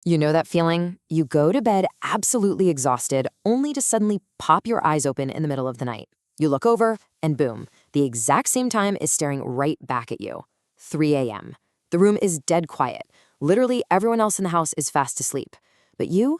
You know that feeling? You go to bed absolutely exhausted, only to suddenly pop your eyes open in the middle of the night. You look over, and boom, the exact same time is staring right back at you. 3 a.m. The room is dead quiet. Literally everyone else in the house is fast asleep. But you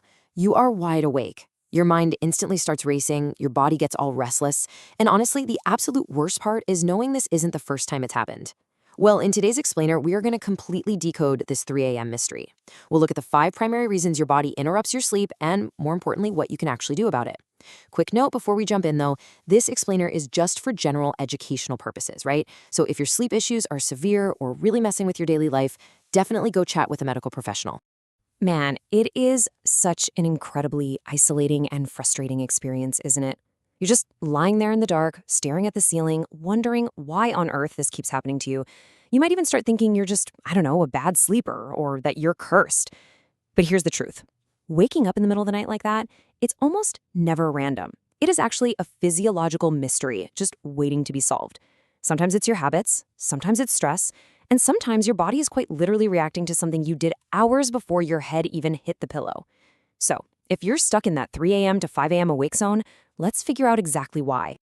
are wide awake. Your mind instantly starts racing, your body gets all restless, and honestly, the absolute worst part is knowing this isn't the first time it's happened. Well, in today's explainer, we are going to completely decode this 3 a.m. mystery. We'll look at the 5 primary reasons your body interrupts your sleep and, more importantly, what you can actually do about it. Quick note before we jump in, though, this explainer is just for general educational purposes, right? So if your sleep issues are severe or really messing with your daily life, definitely go chat with a medical professional. Man, it is such an incredibly isolating and frustrating experience, isn't it? You're just lying there in the dark, staring at the ceiling, wondering why on earth this keeps happening to you. You might even start thinking you're just, I don't know, a bad sleeper or that you're cursed. But here's the truth. Waking up in the middle of the night like that, it's almost never random. It is actually a physiological mystery just waiting to be solved. Sometimes it's your habits, sometimes it's stress, and sometimes your body is quite literally reacting to something you did hours before your head even hit the pillow. So, if you're stuck in that 3 a.m. to 5 a.m. awake zone, let's figure out exactly why.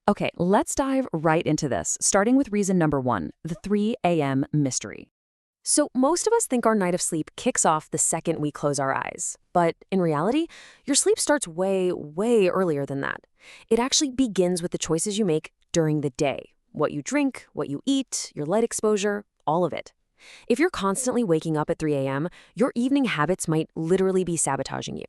Okay, let's dive right into this, starting with reason number 1, the 3 a.m. mystery. So, most of us think our night of sleep kicks off the second we close our eyes. But in reality, your sleep starts way, way earlier than that. It actually begins with the choices you make during the day. What you drink, what you eat, your light exposure, all of it. If you're constantly waking up at 3 a.m., your evening habits might literally be sabotaging you.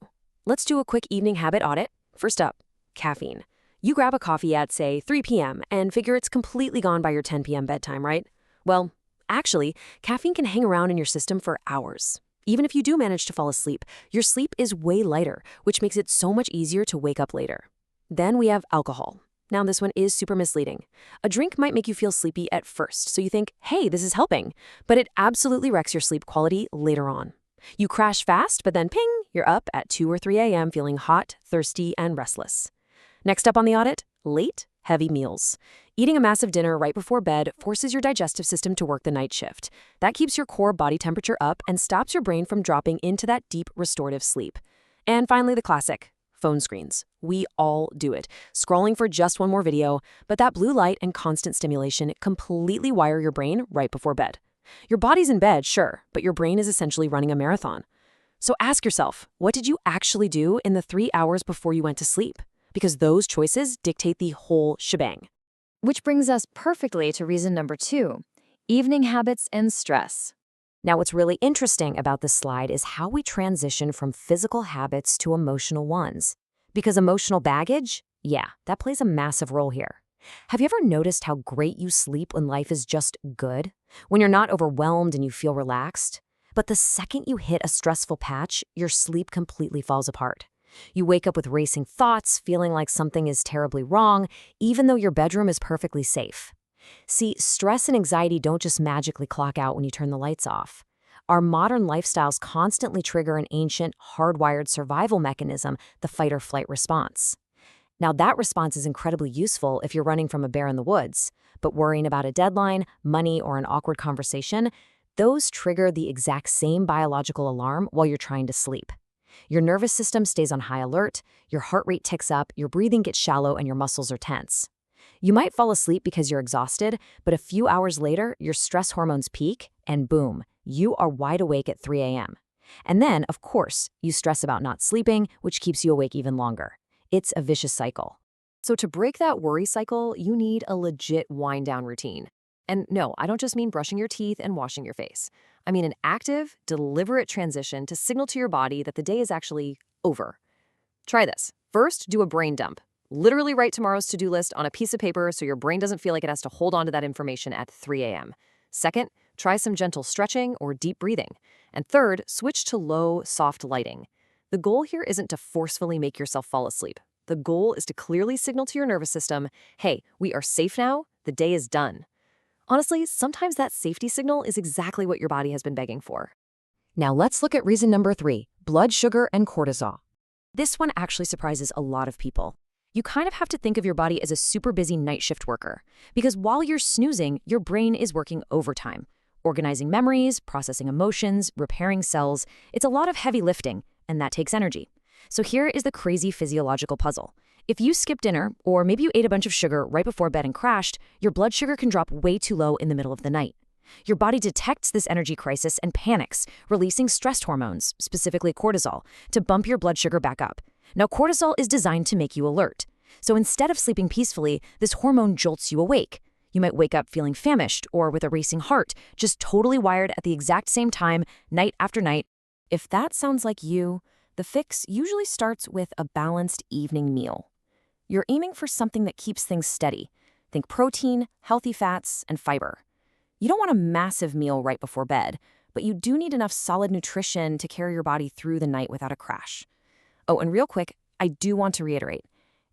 Let's do a quick evening habit audit. First up, caffeine. You grab a coffee at, say, 3 p.m. and figure it's completely gone by your 10 p.m. bedtime, right? Well, actually, caffeine can hang around in your system for hours. Even if you do manage to fall asleep, your sleep is way lighter, which makes it so much easier to wake up later. Then we have alcohol. Now, this one is super misleading. A drink might make you feel sleepy at first, so you think, hey, this is helping. But it absolutely wrecks your sleep quality later on. You crash fast, but then ping, you're up at 2 or 3 a.m. feeling hot, thirsty, and restless. Next up on the audit, late, heavy meals. Eating a massive dinner right before bed forces your digestive system to work the night shift. That keeps your core body temperature up and stops your brain from dropping into that deep restorative sleep. And finally, the classic. Phone screens. We all do it. Scrolling for just one more video, but that blue light and constant stimulation completely wire your brain right before bed. Your body's in bed, sure, but your brain is essentially running a marathon. So ask yourself, what did you actually do in the 3 hours before you went to sleep? Because those choices dictate the whole shebang. Which brings us perfectly to reason number 2, evening habits and stress. Now, what's really interesting about this slide is how we transition from physical habits to emotional ones. Because emotional baggage, yeah, that plays a massive role here. Have you ever noticed how great you sleep when life is just good? When you're not overwhelmed and you feel relaxed? But the second you hit a stressful patch, your sleep completely falls apart. You wake up with racing thoughts, feeling like something is terribly wrong, even though your bedroom is perfectly safe. See, stress and anxiety don't just magically clock out when you turn the lights off. Our modern lifestyles constantly trigger an ancient, hardwired survival mechanism, the fight-or-flight response. Now, that response is incredibly useful if you're running from a bear in the woods, but worrying about a deadline, money, or an awkward conversation, those trigger the exact same biological alarm while you're trying to sleep. Your nervous system stays on high alert, your heart rate ticks up, your breathing gets shallow, and your muscles are tense. You might fall asleep because you're exhausted, but a few hours later, your stress hormones peak, and boom, you are wide awake at 3 a.m. And then, of course, you stress about not sleeping, which keeps you awake even longer. It's a vicious cycle. So to break that worry cycle, you need a legit wind-down routine. And no, I don't just mean brushing your teeth and washing your face. I mean an active, deliberate transition to signal to your body that the day is actually over. Try this. First, do a brain dump. Literally write tomorrow's to-do list on a piece of paper so your brain doesn't feel like it has to hold on to that information at 3 a.m. Second, try some gentle stretching or deep breathing. And third, switch to low, soft lighting. The goal here isn't to forcefully make yourself fall asleep. The goal is to clearly signal to your nervous system, hey, we are safe now, the day is done. Honestly, sometimes that safety signal is exactly what your body has been begging for. Now let's look at reason number 3, blood sugar and cortisol. This one actually surprises a lot of people. You kind of have to think of your body as a super busy night shift worker, because while you're snoozing, your brain is working overtime. Organizing memories, processing emotions, repairing cells, it's a lot of heavy lifting, and that takes energy. So here is the crazy physiological puzzle. If you skip dinner, or maybe you ate a bunch of sugar right before bed and crashed, your blood sugar can drop way too low in the middle of the night. Your body detects this energy crisis and panics, releasing stress hormones, specifically cortisol, to bump your blood sugar back up. Now, cortisol is designed to make you alert. So instead of sleeping peacefully, this hormone jolts you awake. You might wake up feeling famished or with a racing heart, just totally wired at the exact same time, night after night. If that sounds like you, the fix usually starts with a balanced evening meal. You're aiming for something that keeps things steady. Think protein, healthy fats, and fiber. You don't want a massive meal right before bed, but you do need enough solid nutrition to carry your body through the night without a crash. Oh, and real quick, I do want to reiterate.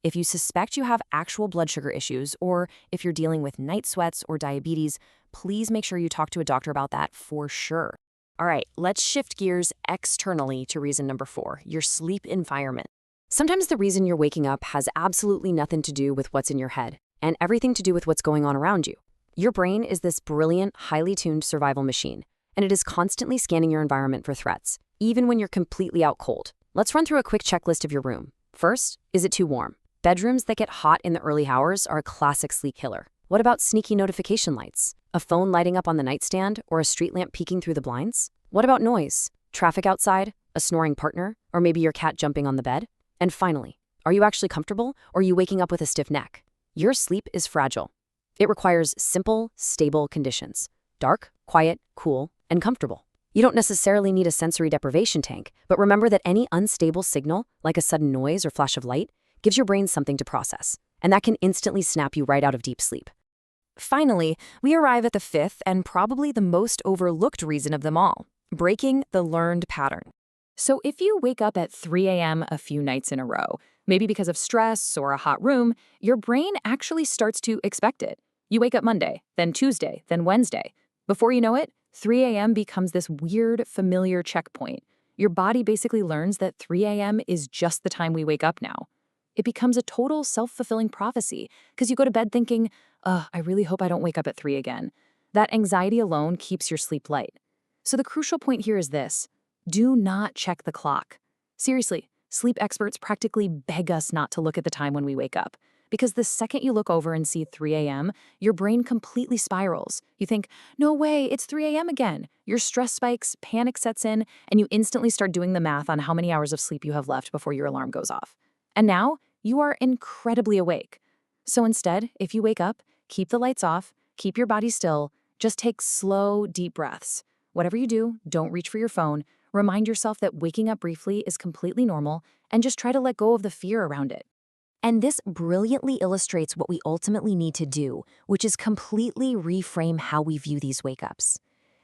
If you suspect you have actual blood sugar issues, or if you're dealing with night sweats or diabetes, please make sure you talk to a doctor about that for sure. All right, let's shift gears externally to reason number 4, your sleep environment. Sometimes the reason you're waking up has absolutely nothing to do with what's in your head, and everything to do with what's going on around you. Your brain is this brilliant, highly tuned survival machine, and it is constantly scanning your environment for threats, even when you're completely out cold. Let's run through a quick checklist of your room. First, is it too warm? Bedrooms that get hot in the early hours are a classic sleep killer. What about sneaky notification lights? A phone lighting up on the nightstand or a street lamp peeking through the blinds? What about noise? Traffic outside? A snoring partner? Or maybe your cat jumping on the bed? And finally, are you actually comfortable, or are you waking up with a stiff neck? Your sleep is fragile. It requires simple, stable conditions. Dark, quiet, cool, and comfortable. You don't necessarily need a sensory deprivation tank, but remember that any unstable signal, like a sudden noise or flash of light, gives your brain something to process, and that can instantly snap you right out of deep sleep. Finally, we arrive at the 5th and probably the most overlooked reason of them all, breaking the learned pattern. So if you wake up at 3 a.m. a few nights in a row, maybe because of stress or a hot room, your brain actually starts to expect it. You wake up Monday, then Tuesday, then Wednesday. Before you know it, 3 a.m. becomes this weird, familiar checkpoint. Your body basically learns that 3 a.m. is just the time we wake up now. It becomes a total self-fulfilling prophecy because you go to bed thinking, I really hope I don't wake up at 3 again. That anxiety alone keeps your sleep light. So the crucial point here is this: do not check the clock. Seriously, sleep experts practically beg us not to look at the time when we wake up, because the second you look over and see 3 a.m., your brain completely spirals. You think, no way, it's 3 a.m. again. Your stress spikes, panic sets in, and you instantly start doing the math on how many hours of sleep you have left before your alarm goes off. And now, you are incredibly awake. So instead, if you wake up, keep the lights off, keep your body still, just take slow, deep breaths. Whatever you do, don't reach for your phone. Remind yourself that waking up briefly is completely normal, and just try to let go of the fear around it. And this brilliantly illustrates what we ultimately need to do, which is completely reframe how we view these wake-ups.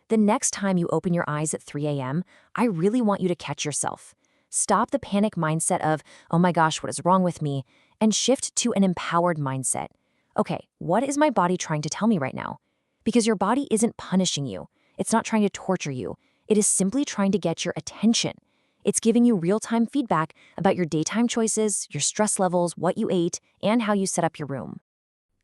The next time you open your eyes at 3 a.m., I really want you to catch yourself. Stop the panic mindset of, oh my gosh, what is wrong with me? And shift to an empowered mindset. Okay, what is my body trying to tell me right now? Because your body isn't punishing you. It's not trying to torture you. It is simply trying to get your attention. It's giving you real-time feedback about your daytime choices, your stress levels, what you ate, and how you set up your room.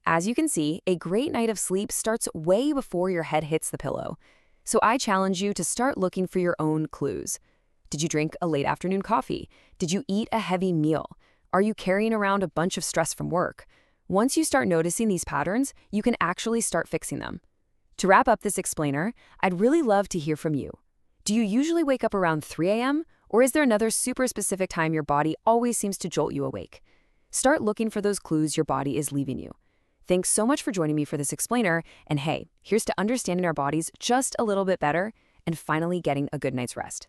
As you can see, a great night of sleep starts way before your head hits the pillow. So I challenge you to start looking for your own clues. Did you drink a late afternoon coffee? Did you eat a heavy meal? Are you carrying around a bunch of stress from work? Once you start noticing these patterns, you can actually start fixing them. To wrap up this explainer, I'd really love to hear from you. Do you usually wake up around 3 a.m., or is there another super specific time your body always seems to jolt you awake? Start looking for those clues your body is leaving you. Thanks so much for joining me for this explainer, and hey, here's to understanding our bodies just a little bit better and finally getting a good night's rest.